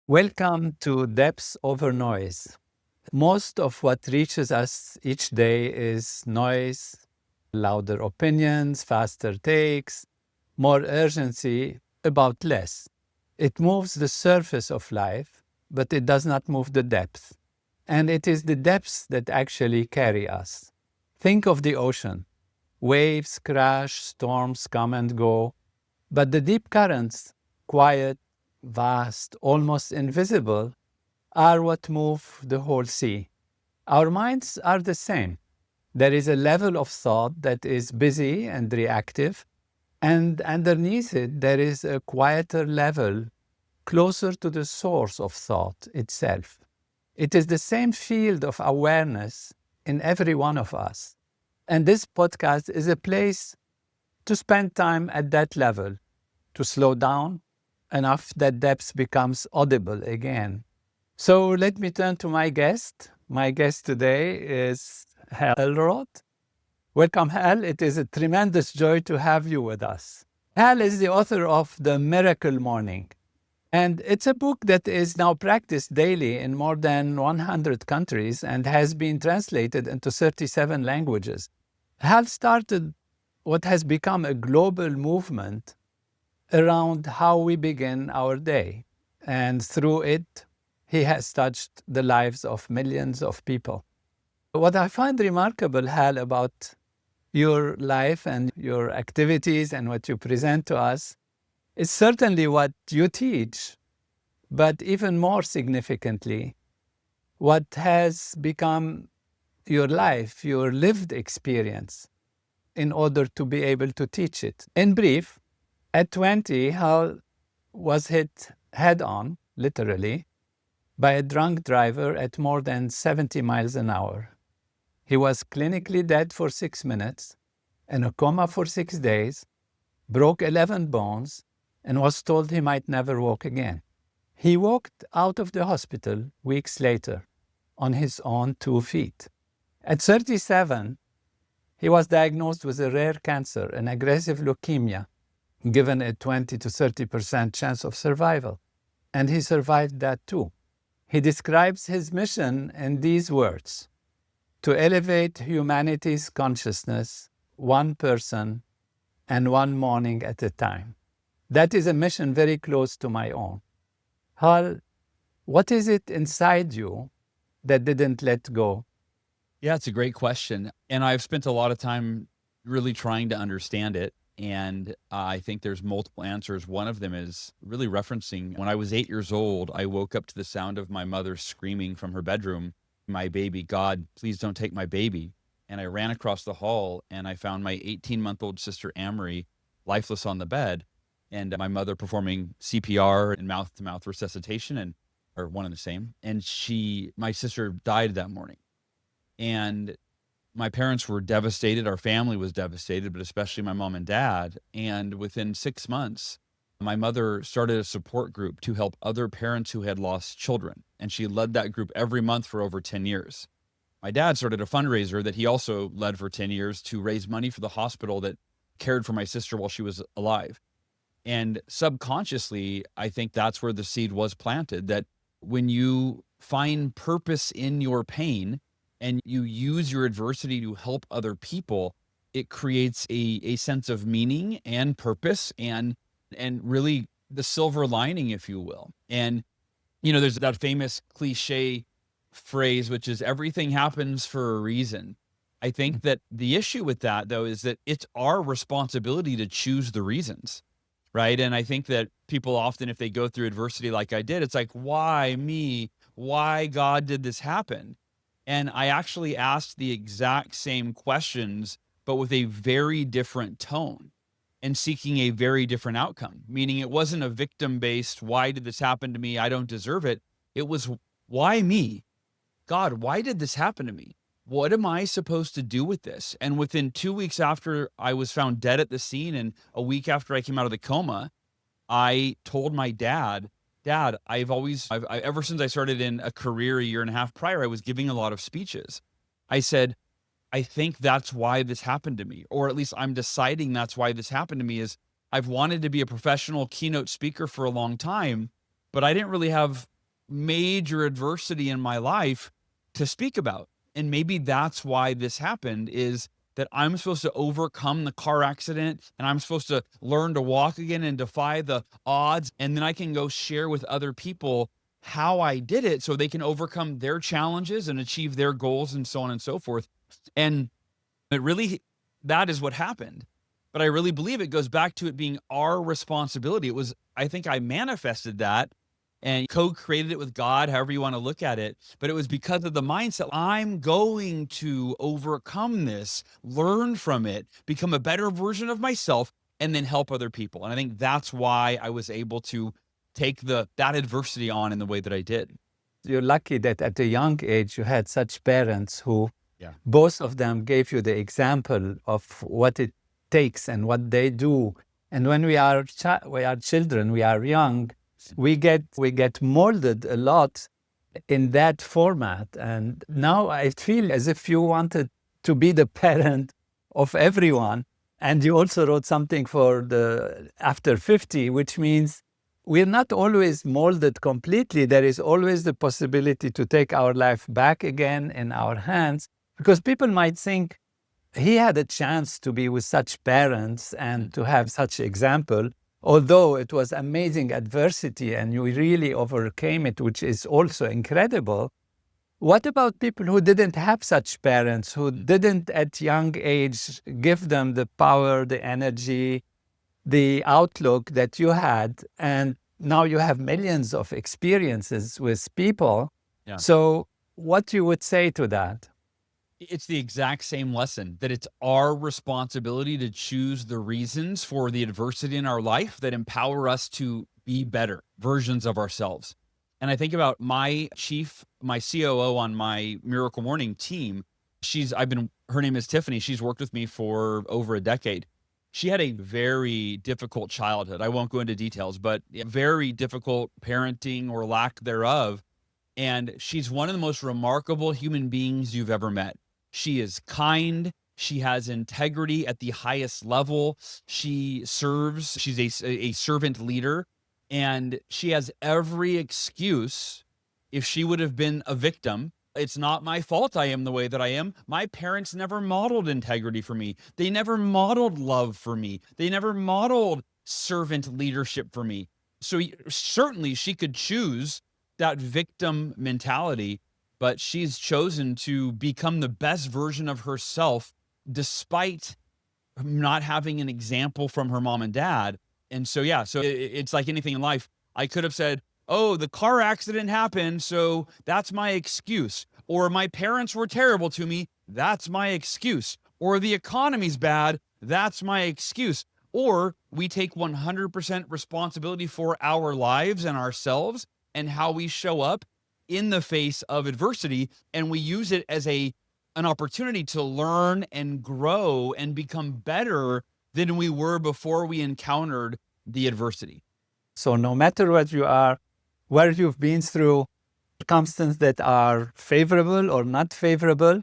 Welcome to Depths Over Noise. Most of what reaches us each day is noise, louder opinions, faster takes, more urgency about less. It moves the surface of life, but it does not move the depth. And it is the depths that actually carry us. Think of the ocean. Waves crash, storms come and go, but the deep currents, quiet, vast, almost invisible, are what move the whole sea. Our minds are the same. There is a level of thought that is busy and reactive, and underneath it, there is a quieter level closer to the source of thought itself. It is the same field of awareness in every one of us. And this podcast is a place to spend time at that level, to slow down enough that depth becomes audible again. So let me turn to my guest. My guest today is Hal Elrod. Welcome, Hal. It is a tremendous joy to have you with us. Hal is the author of The Miracle Morning, and it's a book that is now practiced daily in more than 100 countries and has been translated into 37 languages. Hal started what has become a global movement around how we begin our day, and through it, he has touched the lives of millions of people. What I find remarkable, Hal, about your life and your activities and what you present to us is certainly what you teach, but even more significantly, what has become your life, your lived experience, in order to be able to teach it. In brief, at 20, Hal was hit head-on, literally, by a drunk driver at more than 70 miles an hour. He was clinically dead for 6 minutes, in a coma for 6 days, broke 11 bones, and was told he might never walk again. He walked out of the hospital weeks later on his own 2 feet. At 37, he was diagnosed with a rare cancer, an aggressive leukemia, given a 20 to 30% chance of survival. And he survived that too. He describes his mission in these words: to elevate humanity's consciousness, one person and one morning at a time. That is a mission very close to my own. Hal, what is it inside you that didn't let go? Yeah, it's a great question. And I've spent a lot of time really trying to understand it. And I think there's multiple answers. One of them is really referencing when I was 8 years old, I woke up to the sound of my mother screaming from her bedroom, "My baby, God, please don't take my baby." And I ran across the hall and I found my 18-month-old sister Amory lifeless on the bed, and my mother performing CPR and mouth-to-mouth resuscitation, or one and the same. And my sister died that morning. And my parents were devastated. Our family was devastated, but especially my mom and dad. And within 6 months, my mother started a support group to help other parents who had lost children. And she led that group every month for over 10 years. My dad started a fundraiser that he also led for 10 years to raise money for the hospital that cared for my sister while she was alive. And subconsciously, I think that's where the seed was planted, that when you find purpose in your pain, and you use your adversity to help other people, it creates a sense of meaning and purpose and really the silver lining, if you will. And, there's that famous cliche phrase, which is everything happens for a reason. I think that the issue with that, though, is that it's our responsibility to choose the reasons, right? And I think that people often, if they go through adversity like I did, it's like, why me? Why, God, did this happen? And I actually asked the exact same questions, but with a very different tone and seeking a very different outcome. Meaning it wasn't a victim-based, why did this happen to me? I don't deserve it. It was, why me? God, why did this happen to me? What am I supposed to do with this? And within 2 weeks after I was found dead at the scene, and a week after I came out of the coma, I told my dad, "Dad, ever since I started in a career a year and a half prior, I was giving a lot of speeches." I said, "I think that's why this happened to me, or at least I'm deciding that's why this happened to me, is I've wanted to be a professional keynote speaker for a long time, but I didn't really have major adversity in my life to speak about. And maybe that's why this happened, is that I'm supposed to overcome the car accident and I'm supposed to learn to walk again and defy the odds. And then I can go share with other people how I did it so they can overcome their challenges and achieve their goals and so on and so forth. And it really, that is what happened. But I really believe it goes back to it being our responsibility. It was, I think I manifested that and co-created it with God, however you want to look at it. But it was because of the mindset, I'm going to overcome this, learn from it, become a better version of myself, and then help other people. And I think that's why I was able to take that adversity on in the way that I did. You're lucky that at a young age you had such parents who, Yeah. both of them gave you the example of what it takes and what they do. And when we are children, we are young, we get molded a lot in that format. And now I feel as if you wanted to be the parent of everyone. And you also wrote something for the after 50, which means we're not always molded completely. There is always the possibility to take our life back again in our hands, because people might think he had a chance to be with such parents and to have such example, although it was amazing adversity and you really overcame it, which is also incredible. What about people who didn't have such parents, who didn't at young age give them the power, the energy, the outlook that you had, and now you have millions of experiences with people? Yeah. So what you would say to that? It's the exact same lesson, that it's our responsibility to choose the reasons for the adversity in our life that empower us to be better versions of ourselves. And I think about my COO on my Miracle Morning team. Her name is Tiffany. She's worked with me for over a decade. She had a very difficult childhood. I won't go into details, but very difficult parenting or lack thereof. And she's one of the most remarkable human beings you've ever met. She is kind. She has integrity at the highest level. She serves. She's a servant leader. And she has every excuse. If she would have been a victim, it's not my fault I am the way that I am. My parents never modeled integrity for me. They never modeled love for me. They never modeled servant leadership for me. So certainly she could choose that victim mentality, but she's chosen to become the best version of herself despite not having an example from her mom and dad. And so, yeah, so it's like anything in life. I could have said, oh, the car accident happened, so that's my excuse. Or my parents were terrible to me, that's my excuse. Or the economy's bad, that's my excuse. Or we take 100% responsibility for our lives and ourselves and how we show up in the face of adversity, and we use it as an opportunity to learn and grow and become better than we were before we encountered the adversity. So no matter what you are, where you've been through, circumstances that are favorable or not favorable,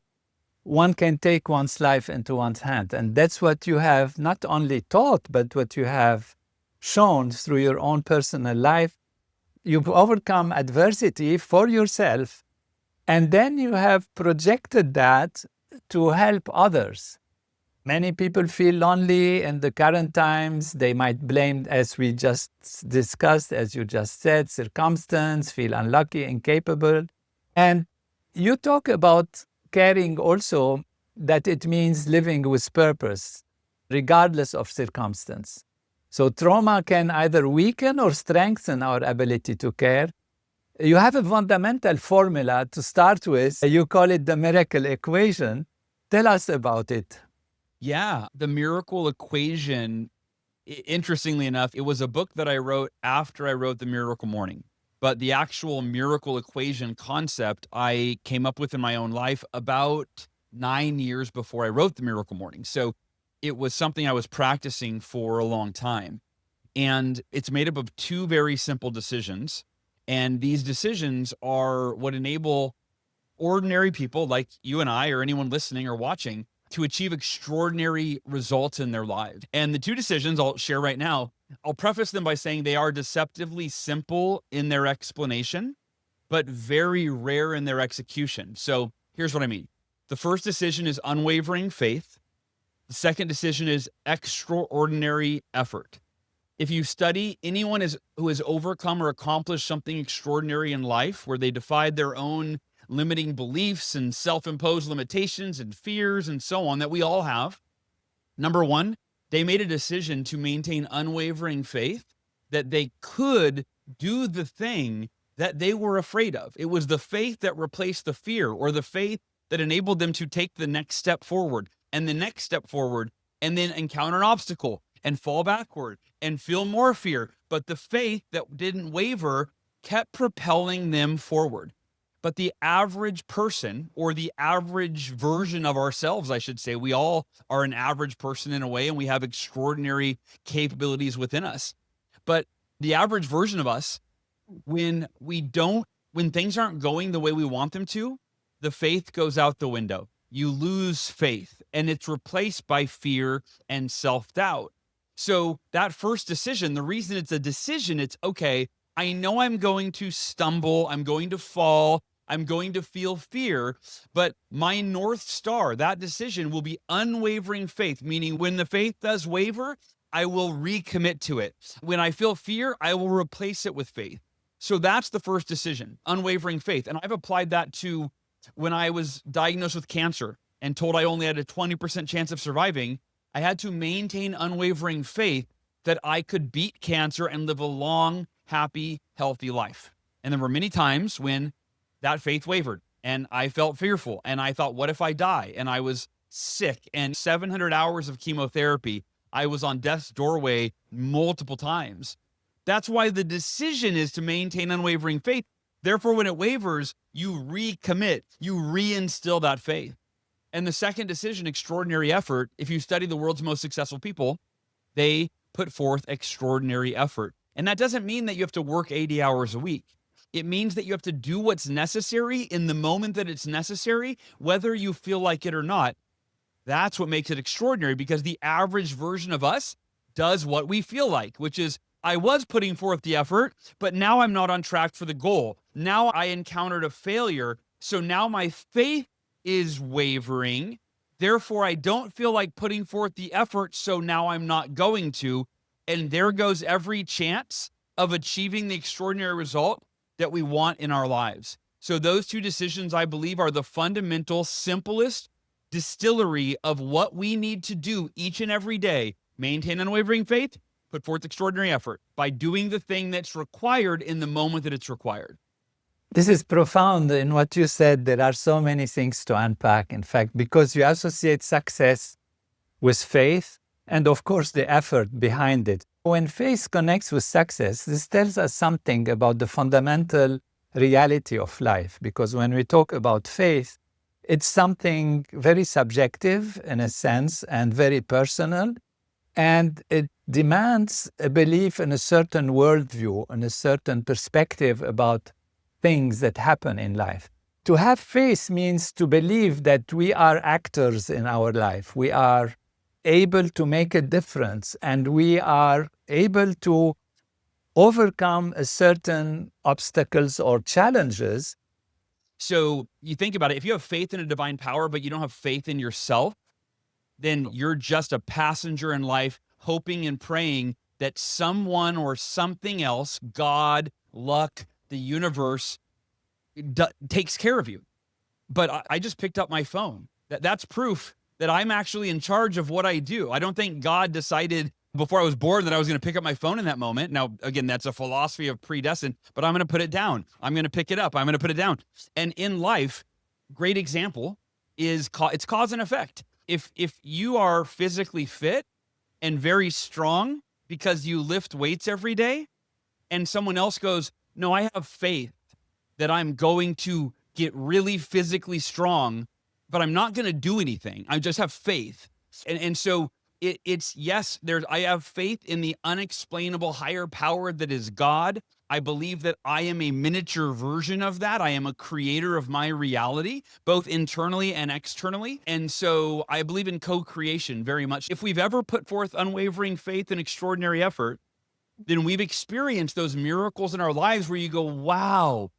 one can take one's life into one's hand. And that's what you have not only taught, but what you have shown through your own personal life. You've overcome adversity for yourself, and then you have projected that to help others. Many people feel lonely in the current times. They might blame, as we just discussed, as you just said, circumstance, feel unlucky, incapable. And you talk about caring also, that it means living with purpose, regardless of circumstance. So trauma can either weaken or strengthen our ability to care. You have a fundamental formula to start with. You call it the miracle equation. Tell us about it. Yeah, the miracle equation, interestingly enough, it was a book that I wrote after I wrote The Miracle Morning. But the actual miracle equation concept I came up with in my own life about 9 years before I wrote The Miracle Morning. So it was something I was practicing for a long time. And it's made up of two very simple decisions. And these decisions are what enable ordinary people like you and I, or anyone listening or watching, to achieve extraordinary results in their lives. And the two decisions I'll share right now, I'll preface them by saying they are deceptively simple in their explanation, but very rare in their execution. So here's what I mean. The first decision is unwavering faith. The second decision is extraordinary effort. If you study anyone who has overcome or accomplished something extraordinary in life, where they defied their own limiting beliefs and self-imposed limitations and fears and so on that we all have, number one, they made a decision to maintain unwavering faith that they could do the thing that they were afraid of. It was the faith that replaced the fear, or the faith that enabled them to take the next step forward and the next step forward, and then encounter an obstacle and fall backward and feel more fear. But the faith that didn't waver kept propelling them forward. But the average person, or the average version of ourselves, I should say, we all are an average person in a way, and we have extraordinary capabilities within us. But the average version of us, when things aren't going the way we want them to, the faith goes out the window. You lose faith, and it's replaced by fear and self-doubt. So that first decision, the reason it's a decision, it's okay, I know I'm going to stumble, I'm going to fall, I'm going to feel fear, but my North Star, that decision, will be unwavering faith, meaning when the faith does waver, I will recommit to it. When I feel fear, I will replace it with faith. So that's the first decision, unwavering faith. And I've applied that to when I was diagnosed with cancer and told I only had a 20% chance of surviving. I had to maintain unwavering faith that I could beat cancer and live a long, happy, healthy life. And there were many times when that faith wavered and I felt fearful and I thought, what if I die? And I was sick, and 700 hours of chemotherapy. I was on death's doorway multiple times. That's why the decision is to maintain unwavering faith. Therefore, when it wavers, you recommit, you reinstill that faith. And the second decision, extraordinary effort. If you study the world's most successful people, they put forth extraordinary effort. And that doesn't mean that you have to work 80 hours a week. It means that you have to do what's necessary in the moment that it's necessary, whether you feel like it or not. That's what makes it extraordinary, because the average version of us does what we feel like, which is, I was putting forth the effort, but now I'm not on track for the goal. Now I encountered a failure. So now my faith is wavering. Therefore, I don't feel like putting forth the effort. So now I'm not going to. And there goes every chance of achieving the extraordinary result that we want in our lives. So those two decisions, I believe, are the fundamental, simplest distillery of what we need to do each and every day. Maintain unwavering faith, put forth extraordinary effort by doing the thing that's required in the moment that it's required. This is profound. In what you said, there are so many things to unpack, in fact, because you associate success with faith and, of course, the effort behind it. When faith connects with success, this tells us something about the fundamental reality of life, because when we talk about faith, it's something very subjective in a sense and very personal, and it demands a belief in a certain worldview and a certain perspective about things that happen in life. To have faith means to believe that we are actors in our life. We are able to make a difference, and we are able to overcome a certain obstacles or challenges. So you think about it, if you have faith in a divine power, but you don't have faith in yourself, then you're just a passenger in life, hoping and praying that someone or something else, God, luck, the universe, takes care of you. But I just picked up my phone. That's proof that I'm actually in charge of what I do. I don't think God decided before I was born that I was going to pick up my phone in that moment. Now, again, that's a philosophy of predestined, but I'm going to put it down. I'm going to pick it up. I'm going to put it down. And in life, great example is it's cause and effect. If you are physically fit and very strong because you lift weights every day, and someone else goes, no, I have faith that I'm going to get really physically strong, but I'm not going to do anything. I just have faith. And so it's yes, I have faith in the unexplainable higher power that is God. I believe that I am a miniature version of that. I am a creator of my reality, both internally and externally. And so I believe in co-creation very much. If we've ever put forth unwavering faith and extraordinary effort, then we've experienced those miracles in our lives where you go, wow,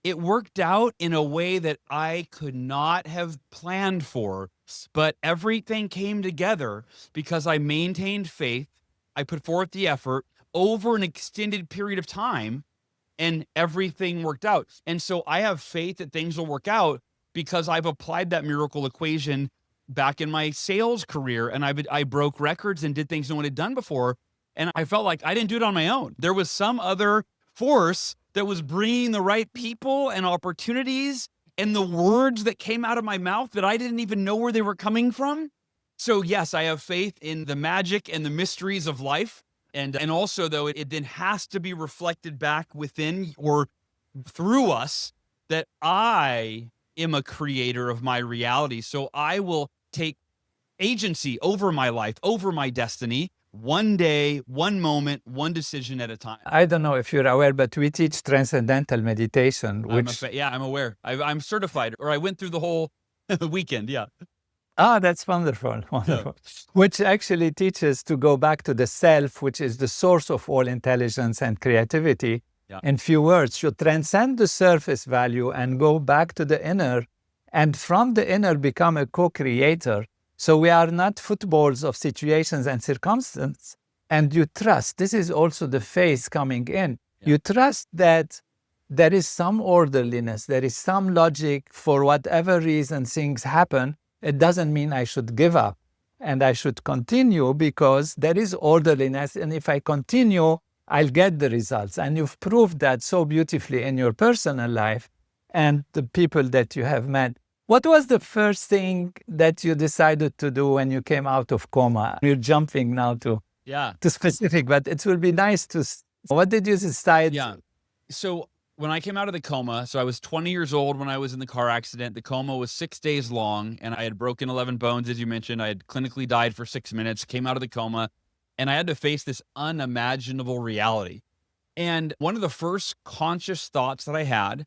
it worked out in a way that I could not have planned for, but everything came together because I maintained faith. I put forth the effort over an extended period of time, and everything worked out. And so I have faith that things will work out because I've applied that miracle equation back in my sales career, and I broke records and did things no one had done before. And I felt like I didn't do it on my own. There was some other force that was bringing the right people and opportunities and the words that came out of my mouth that I didn't even know where they were coming from. So yes, I have faith in the magic and the mysteries of life. And also, though, it then has to be reflected back within or through us that I am a creator of my reality. So I will take agency over my life, over my destiny, one day, one moment, one decision at a time. I don't know if you're aware, but we teach transcendental meditation, which... I'm aware. I'm certified, or I went through the whole weekend. Yeah. Ah, that's wonderful, wonderful. Which actually teaches to go back to the self, which is the source of all intelligence and creativity. Yeah. In few words, you transcend the surface value and go back to the inner, and from the inner become a co-creator. So we are not footballs of situations and circumstances. And you trust, this is also the faith coming in. Yeah. You trust that there is some orderliness, there is some logic for whatever reason things happen. It doesn't mean I should give up and I should continue because there is orderliness. And if I continue, I'll get the results. And you've proved that so beautifully in your personal life and the people that you have met. What was the first thing that you decided to do when you came out of coma? We're jumping now to specific, but it will be nice to... What did you decide? Yeah. So when I came out of the coma, so I was 20 years old when I was in the car accident. The coma was 6 days long, and I had broken 11 bones, as you mentioned. I had clinically died for 6 minutes, came out of the coma, and I had to face this unimaginable reality. And one of the first conscious thoughts that I had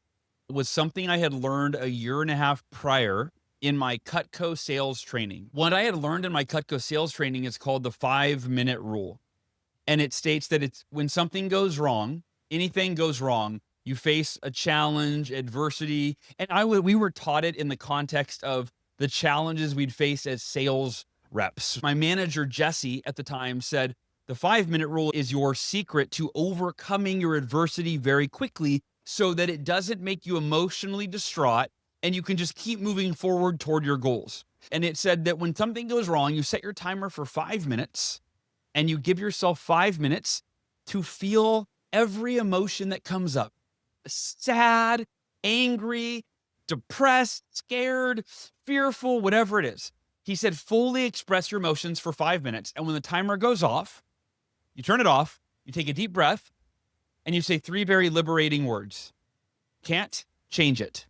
was something I had learned a year and a half prior in my Cutco sales training. What I had learned in my Cutco sales training is called the 5-minute rule. And it states that it's when something goes wrong, anything goes wrong, you face a challenge, adversity. And we were taught it in the context of the challenges we'd face as sales reps. My manager, Jesse, at the time said, the 5-minute rule is your secret to overcoming your adversity very quickly so that it doesn't make you emotionally distraught and you can just keep moving forward toward your goals. And it said that when something goes wrong, you set your timer for 5 minutes and you give yourself 5 minutes to feel every emotion that comes up. Sad, angry, depressed, scared, fearful, whatever it is. He said, fully express your emotions for 5 minutes. And when the timer goes off, you turn it off, you take a deep breath, and you say 3 very liberating words. Can't change it.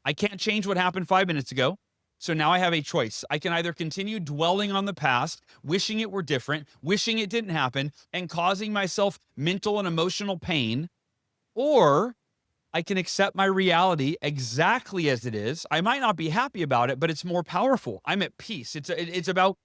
I can't change what happened 5 minutes ago. So now I have a choice. I can either continue dwelling on the past, wishing it were different, wishing it didn't happen, and causing myself mental and emotional pain, or I can accept my reality exactly as it is. I might not be happy about it, but it's more powerful. I'm at peace. It's about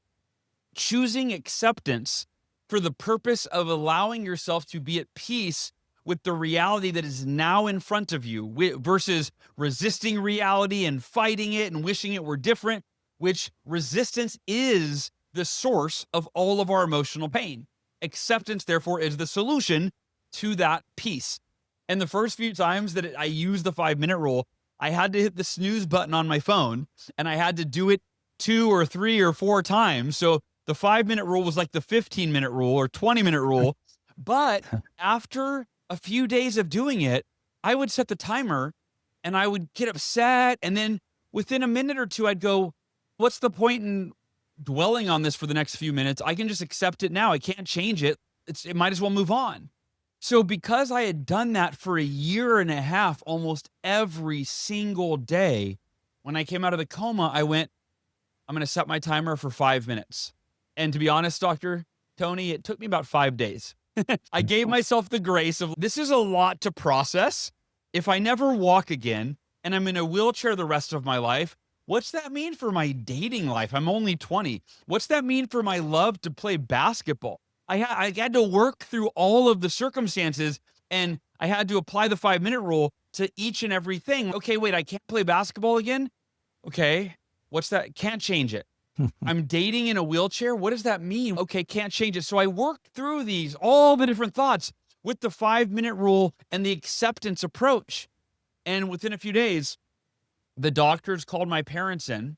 choosing acceptance for the purpose of allowing yourself to be at peace with the reality that is now in front of you versus resisting reality and fighting it and wishing it were different, which resistance is the source of all of our emotional pain. Acceptance, therefore, is the solution to that peace. And the first few times that I used the 5-minute rule, I had to hit the snooze button on my phone and I had to do it 2 or 3 or 4 times. So the 5-minute rule was like the 15-minute rule or 20-minute rule. But after a few days of doing it, I would set the timer and I would get upset. And then within a minute or two, I'd go, what's the point in dwelling on this for the next few minutes? I can just accept it now. I can't change it. It might as well move on. So because I had done that for a year and a half, almost every single day, when I came out of the coma, I went, I'm going to set my timer for 5 minutes. And to be honest, Dr. Tony, it took me about 5 days. I gave myself the grace of, this is a lot to process. If I never walk again and I'm in a wheelchair the rest of my life, what's that mean for my dating life? I'm only 20. What's that mean for my love to play basketball? I had to work through all of the circumstances, and I had to apply the 5-minute rule to each and everything. Okay, wait, I can't play basketball again? Okay, what's that? Can't change it. I'm dating in a wheelchair. What does that mean? Okay, can't change it. So I worked through all the different thoughts with the 5-minute rule and the acceptance approach. And within a few days, the doctors called my parents in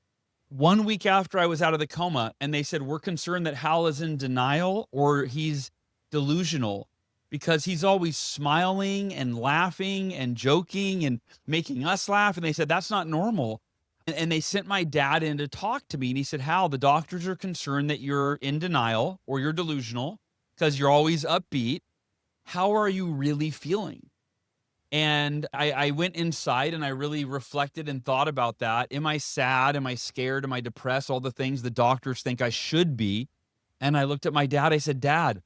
1 week after I was out of the coma, and they said, we're concerned that Hal is in denial or he's delusional, because he's always smiling and laughing and joking and making us laugh. And they said, that's not normal. And they sent my dad in to talk to me. And he said, Hal, the doctors are concerned that you're in denial or you're delusional because you're always upbeat. How are you really feeling? And I went inside and I really reflected and thought about that. Am I sad? Am I scared? Am I depressed? All the things the doctors think I should be. And I looked at my dad. I said, Dad,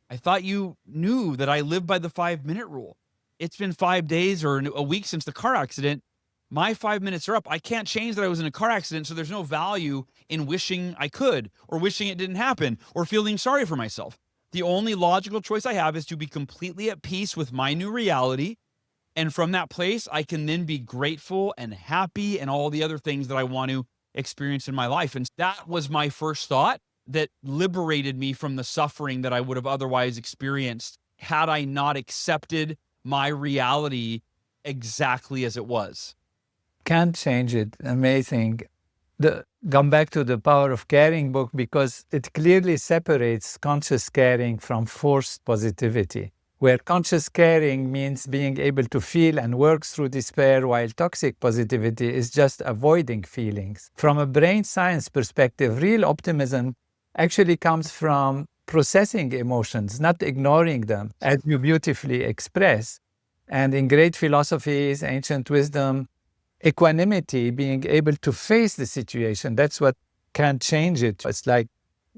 I thought you knew that I live by the 5-minute rule. It's been 5 days or a week since the car accident. My 5 minutes are up. I can't change that I was in a car accident, so there's no value in wishing I could or wishing it didn't happen or feeling sorry for myself. The only logical choice I have is to be completely at peace with my new reality. And from that place, I can then be grateful and happy and all the other things that I want to experience in my life. And that was my first thought that liberated me from the suffering that I would have otherwise experienced had I not accepted my reality exactly as it was. Can't change it. Amazing. Come back to the Power of Caring book, because it clearly separates conscious caring from forced positivity, where conscious caring means being able to feel and work through despair, while toxic positivity is just avoiding feelings. From a brain science perspective, real optimism actually comes from processing emotions, not ignoring them, as you beautifully express. And in great philosophies, ancient wisdom, equanimity, being able to face the situation, that's what can change it. It's like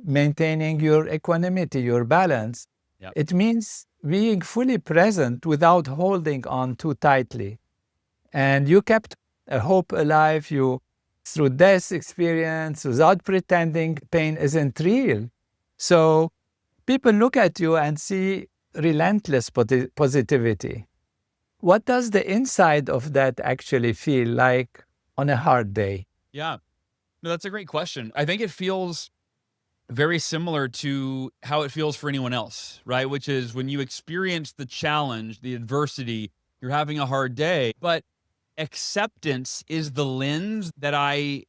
maintaining your equanimity, your balance. Yep. It means being fully present without holding on too tightly. And you kept a hope alive, you through this experience, without pretending pain isn't real. So people look at you and see relentless positivity. What does the inside of that actually feel like on a hard day? Yeah, no, that's a great question. I think it feels very similar to how it feels for anyone else, right? Which is when you experience the challenge, the adversity, you're having a hard day, but acceptance is the lens that I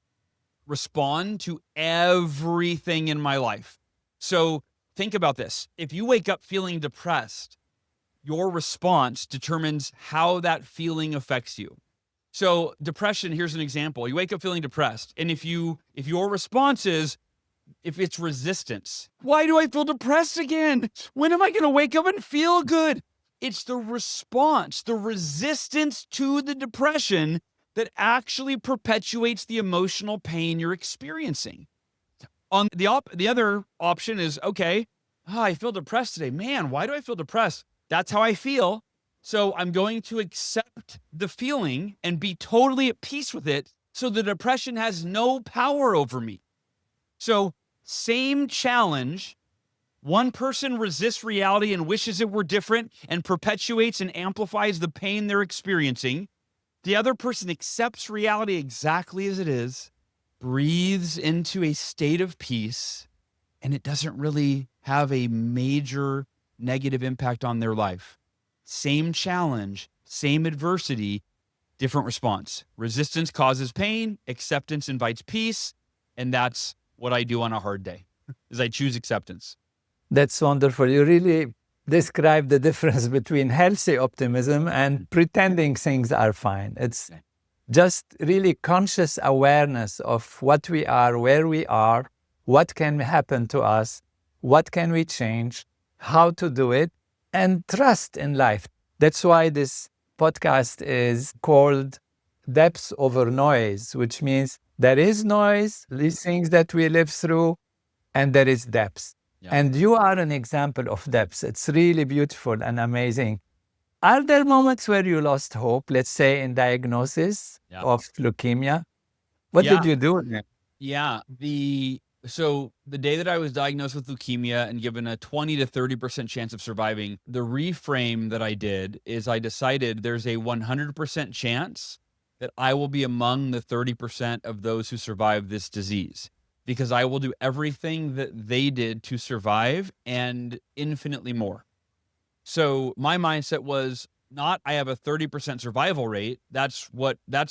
respond to everything in my life. So think about this. If you wake up feeling depressed, your response determines how that feeling affects you. So depression, here's an example. You wake up feeling depressed, and if your response is, if it's resistance, why do I feel depressed again? When am I going to wake up and feel good? It's the response, the resistance to the depression that actually perpetuates the emotional pain you're experiencing. On the other option is, okay, I feel depressed today. Man, why do I feel depressed? That's how I feel. So I'm going to accept the feeling and be totally at peace with it, so the depression has no power over me. So same challenge. One person resists reality and wishes it were different and perpetuates and amplifies the pain they're experiencing. The other person accepts reality exactly as it is, breathes into a state of peace, and it doesn't really have a major negative impact on their life. Same challenge, same adversity, different response. Resistance causes pain, acceptance invites peace, and that's what I do on a hard day, is I choose acceptance. That's wonderful. You really describe the difference between healthy optimism and pretending things are fine. It's just really conscious awareness of what we are, where we are, what can happen to us, what can we change, how to do it, and trust in life. That's why this podcast is called Depth Over Noise, which means there is noise, these things that we live through, and there is depth. Yeah. And you are an example of depth. It's really beautiful and amazing. Are there moments where you lost hope, let's say in diagnosis of leukemia? What did you do? Yeah. So the day that I was diagnosed with leukemia and given a 20 to 30% chance of surviving, the reframe that I did is I decided there's a 100% chance that I will be among the 30% of those who survive this disease, because I will do everything that they did to survive and infinitely more. So my mindset was not I have a 30% survival rate. That's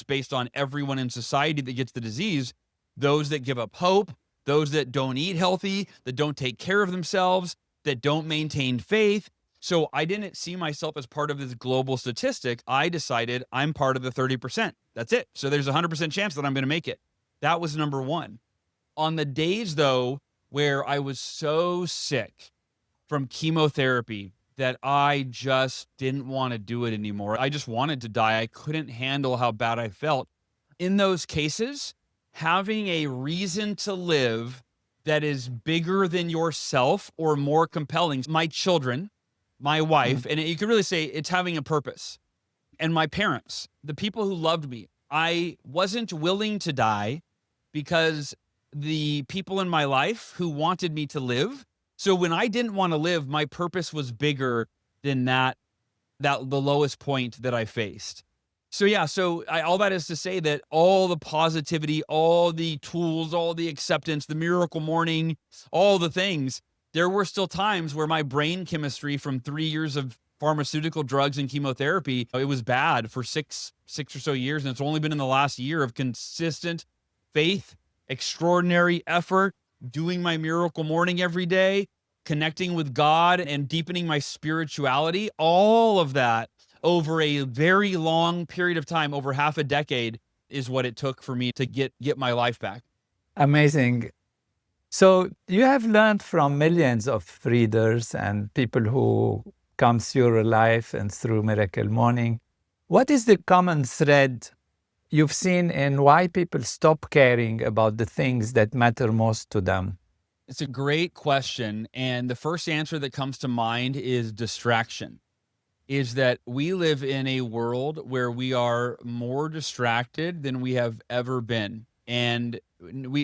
based on everyone in society that gets the disease, those that give up hope, those that don't eat healthy, that don't take care of themselves, that don't maintain faith. So I didn't see myself as part of this global statistic. I decided I'm part of the 30%. That's it. So there's a 100% chance that I'm going to make it. That was number one. On the days though where I was so sick from chemotherapy that I just didn't want to do it anymore. I just wanted to die. I couldn't handle how bad I felt. In those cases, having a reason to live that is bigger than yourself or more compelling. My children, my wife, and you could really say it's having a purpose. And my parents, the people who loved me. I wasn't willing to die because the people in my life who wanted me to live. So when I didn't want to live, my purpose was bigger than the lowest point that I faced. So yeah, all that is to say that all the positivity, all the tools, all the acceptance, the miracle morning, all the things, there were still times where my brain chemistry from 3 years of pharmaceutical drugs and chemotherapy, it was bad for six or so years. And it's only been in the last year of consistent faith, extraordinary effort, doing my miracle morning every day, connecting with God and deepening my spirituality, all of that over a very long period of time, over half a decade, is what it took for me to get my life back. Amazing. So you have learned from millions of readers and people who come through your life and through Miracle Morning. What is the common thread you've seen in why people stop caring about the things that matter most to them? It's a great question. And the first answer that comes to mind is distraction. Is that we live in a world where we are more distracted than we have ever been. And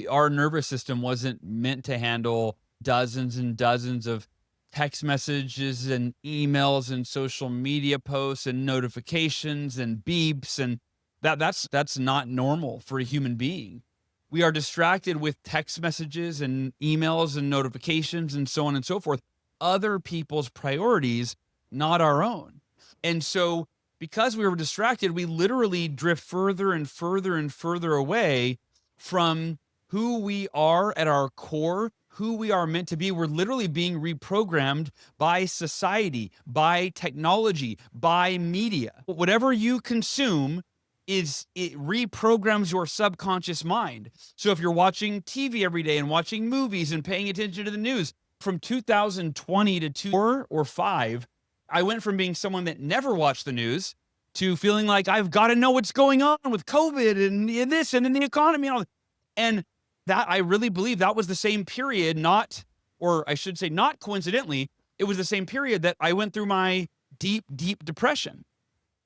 our nervous system wasn't meant to handle dozens and dozens of text messages and emails and social media posts and notifications and beeps, and that's not normal for a human being. We are distracted with text messages and emails and notifications and so on and so forth, other people's priorities, not our own. And so because we were distracted, we literally drift further and further and further away from who we are at our core, who we are meant to be. We're literally being reprogrammed by society, by technology, by media. Whatever you consume it reprograms your subconscious mind. So if you're watching TV every day and watching movies and paying attention to the news, from 2020 to 4 or 5, I went from being someone that never watched the news to feeling like I've got to know what's going on with COVID and this and in the economy and all that. And that, I really believe that was the same period, not coincidentally, it was the same period that I went through my deep, deep depression.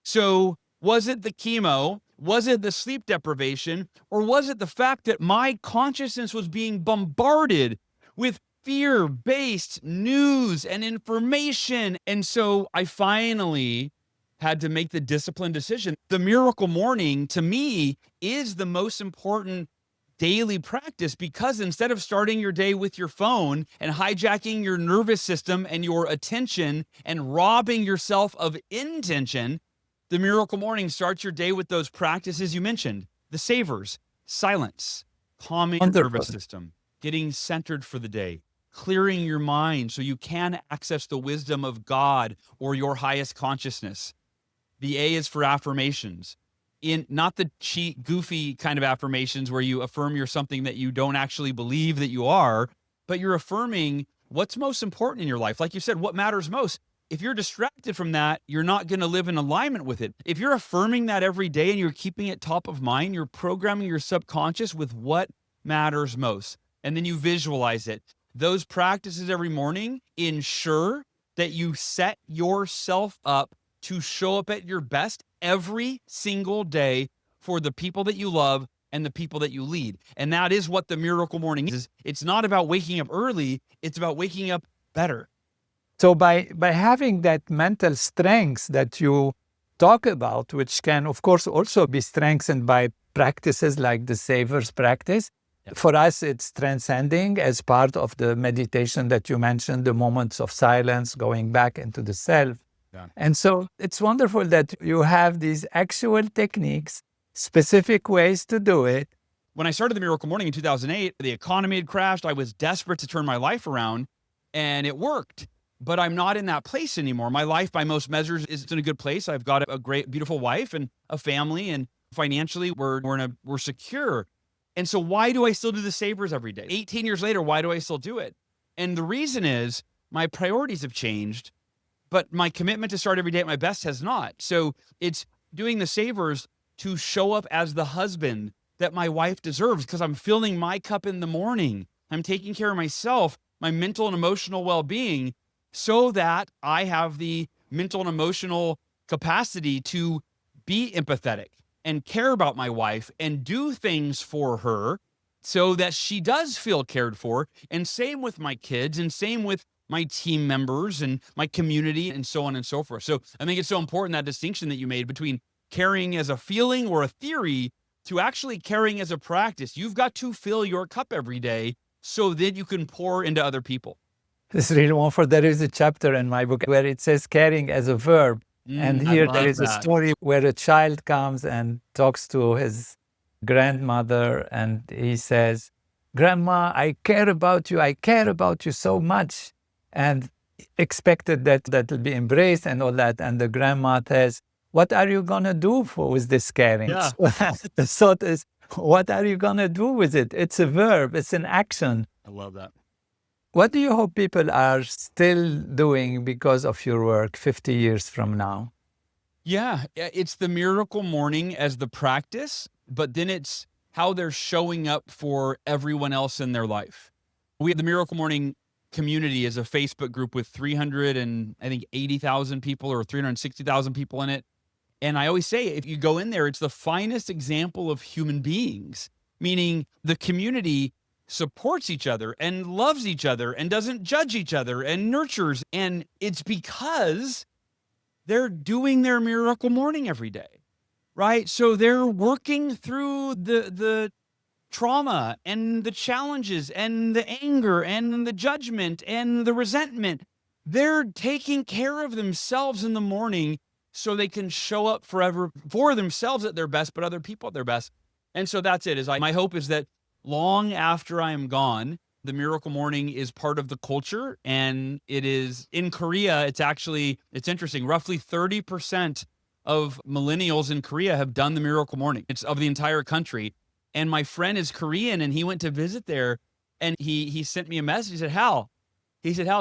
So was it the chemo? Was it the sleep deprivation? Or was it the fact that my consciousness was being bombarded with fear-based news and information? And so I finally had to make the disciplined decision. The miracle morning, to me, is the most important daily practice, because instead of starting your day with your phone and hijacking your nervous system and your attention and robbing yourself of intention, the miracle morning starts your day with those practices you mentioned, the savers, silence, calming your nervous system, getting centered for the day, clearing your mind so you can access the wisdom of God or your highest consciousness. The A is for affirmations. In not the cheat, goofy kind of affirmations where you affirm you're something that you don't actually believe that you are, but you're affirming what's most important in your life. Like you said, what matters most. If you're distracted from that, you're not going to live in alignment with it. If you're affirming that every day and you're keeping it top of mind, you're programming your subconscious with what matters most. And then you visualize it. Those practices every morning ensure that you set yourself up to show up at your best every single day for the people that you love, and the people that you lead. And that is what the miracle morning is. It's not about waking up early. It's about waking up better. So by having that mental strength that you talk about, which can, of course, also be strengthened by practices like the Savers practice, for us, it's transcending as part of the meditation that you mentioned, the moments of silence, going back into the self. Yeah. And so it's wonderful that you have these actual techniques, specific ways to do it. When I started the Miracle Morning in 2008, the economy had crashed. I was desperate to turn my life around, and it worked. But I'm not in that place anymore. My life, by most measures, is in a good place. I've got a great, beautiful wife and a family, and financially, we're secure. And so why do I still do the Savers every day? 18 years later, why do I still do it? And the reason is my priorities have changed, but my commitment to start every day at my best has not. So it's doing the Savers to show up as the husband that my wife deserves, because I'm filling my cup in the morning. I'm taking care of myself, my mental and emotional well-being, so that I have the mental and emotional capacity to be empathetic and care about my wife and do things for her so that she does feel cared for. And same with my kids, and same with my team members and my community, and so on and so forth. So I think it's so important, that distinction that you made between caring as a feeling or a theory to actually caring as a practice. You've got to fill your cup every day so that you can pour into other people. It's really wonderful. There is a chapter in my book where it says caring as a verb. And here there is a story where a child comes and talks to his grandmother, and he says, "Grandma, I care about you. I care about you so much." And expected that will be embraced and all that. And the grandma says, "What are you going to do with this caring?" Yeah. The thought is, what are you going to do with it? It's a verb. It's an action. I love that. What do you hope people are still doing because of your work 50 years from now? Yeah, it's the Miracle Morning as the practice, but then it's how they're showing up for everyone else in their life. We have the Miracle Morning community as a Facebook group with 380,000 people or 360,000 people in it. And I always say, if you go in there, it's the finest example of human beings, meaning the community supports each other and loves each other and doesn't judge each other and nurtures. And it's because they're doing their Miracle Morning every day, right? So they're working through the trauma and the challenges and the anger and the judgment and the resentment. They're taking care of themselves in the morning so they can show up forever for themselves at their best, but other people at their best. And so that's it. My hope is that long after I am gone, the Miracle Morning is part of the culture. And it is in Korea. It's interesting. Roughly 30% of millennials in Korea have done the Miracle Morning. It's of the entire country. And my friend is Korean, and he went to visit there, and he sent me a message. He said, Hal,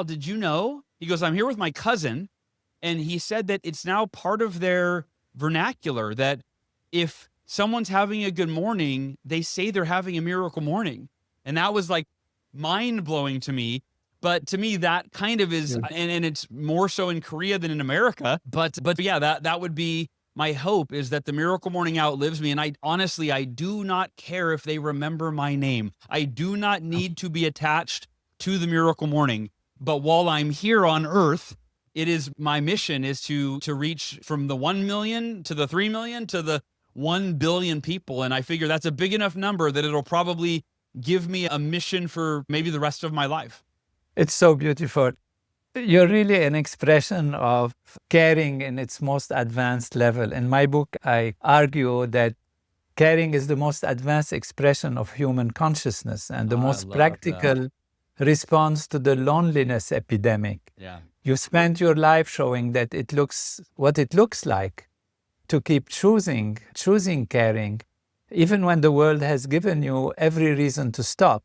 did you know? He goes, I'm here with my cousin. And he said that it's now part of their vernacular that if someone's having a good morning, they say they're having a miracle morning. And that was like mind-blowing to me. But to me, that kind of is, and it's more so in Korea than in America. But yeah, that would be my hope, is that the Miracle Morning outlives me. And I do not care if they remember my name. I do not need to be attached to the Miracle Morning. But while I'm here on earth, my mission is to reach from the 1 million to the 3 million to the 1 billion people. And I figure that's a big enough number that it'll probably give me a mission for maybe the rest of my life. It's so beautiful. You're really an expression of caring in its most advanced level. In my book, I argue that caring is the most advanced expression of human consciousness and the most practical response to the loneliness epidemic. Yeah. You spent your life showing that what it looks like to keep choosing caring, even when the world has given you every reason to stop.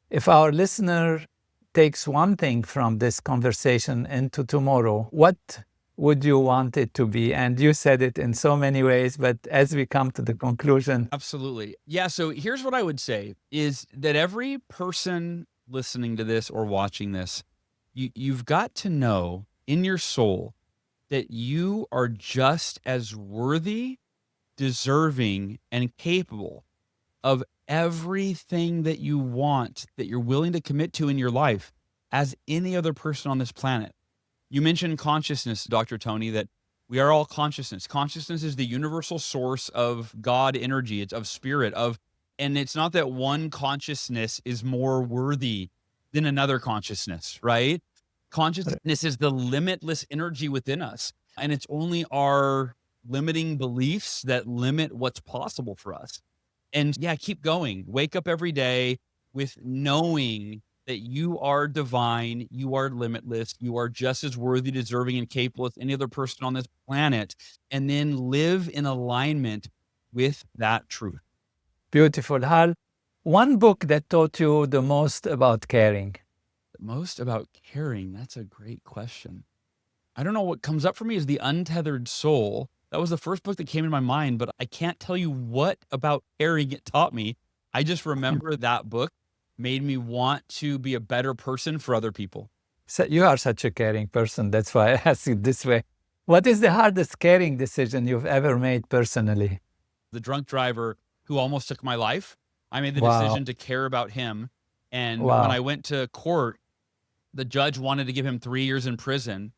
If our listener takes one thing from this conversation into tomorrow, what would you want it to be? And you said it in so many ways, but as we come to the conclusion. Absolutely. Yeah. So here's what I would say is that every person listening to this or watching this, you've got to know in your soul that you are just as worthy, deserving, and capable of everything that you want, that you're willing to commit to in your life as any other person on this planet. You mentioned consciousness, Dr. Tony, that we are all consciousness. Consciousness is the universal source of God energy. It's of spirit, and it's not that one consciousness is more worthy than another consciousness, right? Consciousness is the limitless energy within us. And it's only our limiting beliefs that limit what's possible for us. And yeah, keep going. Wake up every day with knowing that you are divine, you are limitless, you are just as worthy, deserving, and capable as any other person on this planet. And then live in alignment with that truth. Beautiful. Hal, one book that taught you the most about caring? Most about caring, that's a great question. I don't know, what comes up for me is The Untethered Soul. That was the first book that came to my mind, but I can't tell you what about caring it taught me. I just remember that book made me want to be a better person for other people. So you are such a caring person. That's why I ask you this way. What is the hardest caring decision you've ever made personally? The drunk driver who almost took my life, I made the Wow. decision to care about him. And when Wow. I went to court, the judge wanted to give him 3 years in prison.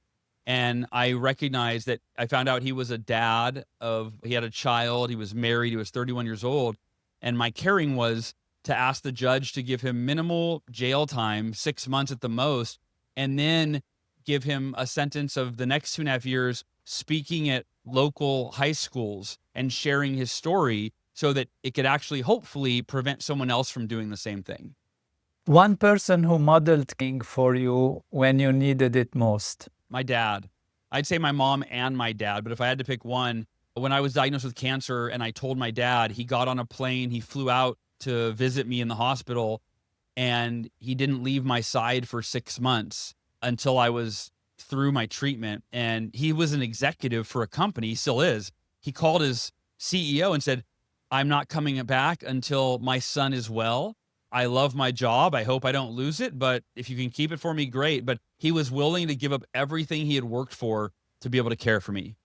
And I recognized that I found out he was a dad he had a child, he was married, he was 31 years old. And my caring was to ask the judge to give him minimal jail time, 6 months at the most, and then give him a sentence of the next 2.5 years speaking at local high schools and sharing his story so that it could actually hopefully prevent someone else from doing the same thing. One person who modeled caring for you when you needed it most? My dad. I'd say my mom and my dad, but if I had to pick one, when I was diagnosed with cancer and I told my dad, he got on a plane, he flew out to visit me in the hospital, and he didn't leave my side for 6 months until I was through my treatment. And he was an executive for a company, he still is. He called his CEO and said, "I'm not coming back until my son is well. I love my job. I hope I don't lose it, but if you can keep it for me, great." But he was willing to give up everything he had worked for to be able to care for me.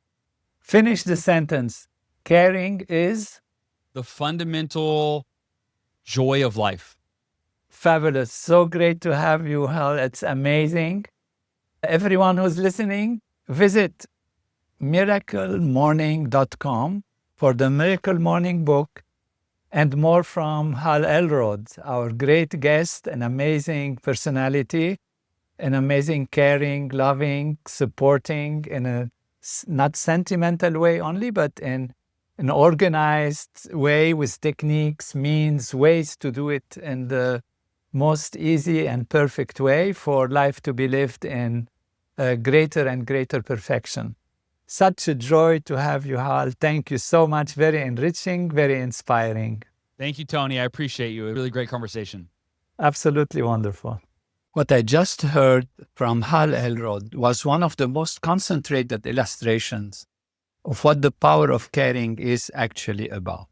Finish the sentence. Caring is? The fundamental joy of life. Fabulous. So great to have you, Hal. It's amazing. Everyone who's listening, visit miraclemorning.com for the Miracle Morning book and more from Hal Elrod, our great guest, an amazing personality, an amazing, caring, loving, supporting in a not sentimental way only, but in an organized way with techniques, means, ways to do it in the most easy and perfect way for life to be lived in greater and greater perfection. Such a joy to have you, Hal. Thank you so much. Very enriching, very inspiring. Thank you, Tony. I appreciate you. A really great conversation. Absolutely wonderful. What I just heard from Hal Elrod was one of the most concentrated illustrations of what the power of caring is actually about.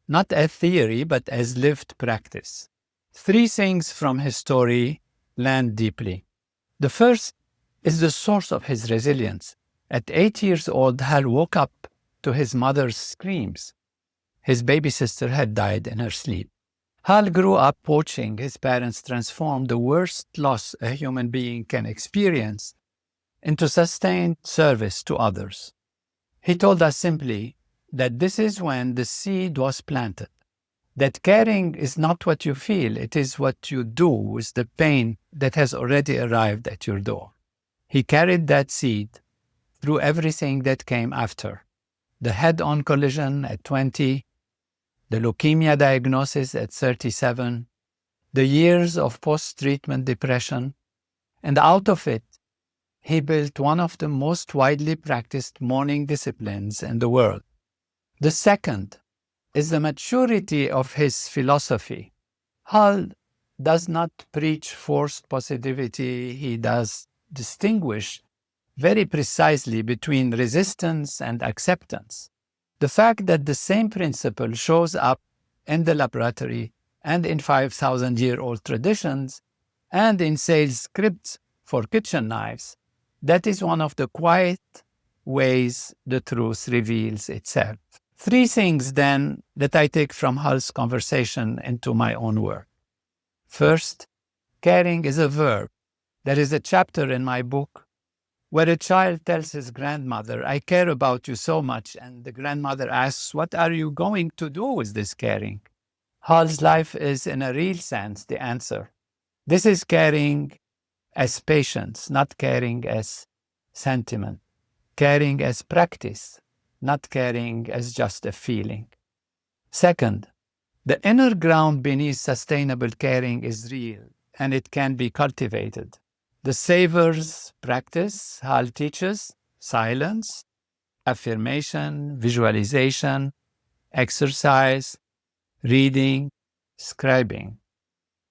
Not as theory, but as lived practice. 3 things from his story land deeply. The first is the source of his resilience. At 8 years old, Hal woke up to his mother's screams. His baby sister had died in her sleep. Hal grew up watching his parents transform the worst loss a human being can experience into sustained service to others. He told us simply that this is when the seed was planted, that caring is not what you feel, it is what you do with the pain that has already arrived at your door. He carried that seed through everything that came after. The head-on collision at 20, the leukemia diagnosis at 37, the years of post-treatment depression, and out of it, he built one of the most widely practiced mourning disciplines in the world. The second is the maturity of his philosophy. Hal does not preach forced positivity. He does distinguish very precisely between resistance and acceptance. The fact that the same principle shows up in the laboratory and in 5,000-year-old traditions and in sales scripts for kitchen knives, that is one of the quiet ways the truth reveals itself. Three things then that I take from Hal's conversation into my own work. First, caring is a verb. There is a chapter in my book where a child tells his grandmother, I care about you so much. And the grandmother asks, what are you going to do with this caring? Hal's life is, in a real sense, the answer. This is caring as patience, not caring as sentiment. Caring as practice, not caring as just a feeling. Second, the inner ground beneath sustainable caring is real, and it can be cultivated. The Savor's practice, Hal teaches, silence, affirmation, visualization, exercise, reading, scribing.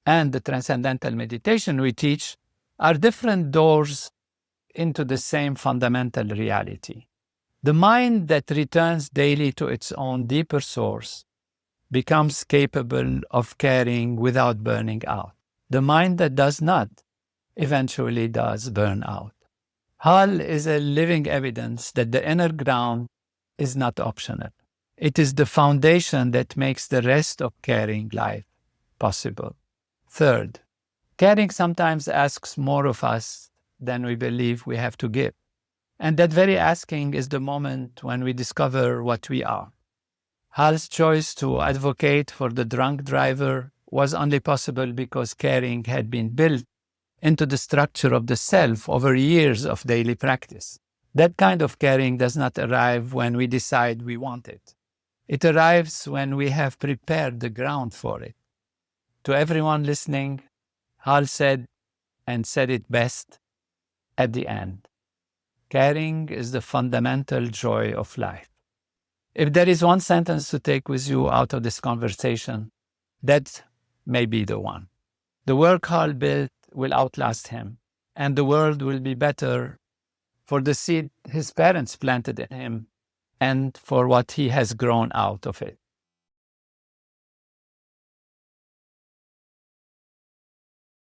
And the transcendental meditation we teach are different doors into the same fundamental reality. The mind that returns daily to its own deeper source becomes capable of caring without burning out. The mind that does not eventually does burn out. Hal is a living evidence that the inner ground is not optional. It is the foundation that makes the rest of caring life possible. Third, caring sometimes asks more of us than we believe we have to give. And that very asking is the moment when we discover what we are. Hal's choice to advocate for the drunk driver was only possible because caring had been built into the structure of the self over years of daily practice. That kind of caring does not arrive when we decide we want it. It arrives when we have prepared the ground for it. To everyone listening, Hal said, and said it best at the end, caring is the fundamental joy of life. If there is one sentence to take with you out of this conversation, that may be the one. The work Hal built will outlast him, and the world will be better for the seed his parents planted in him and for what he has grown out of it.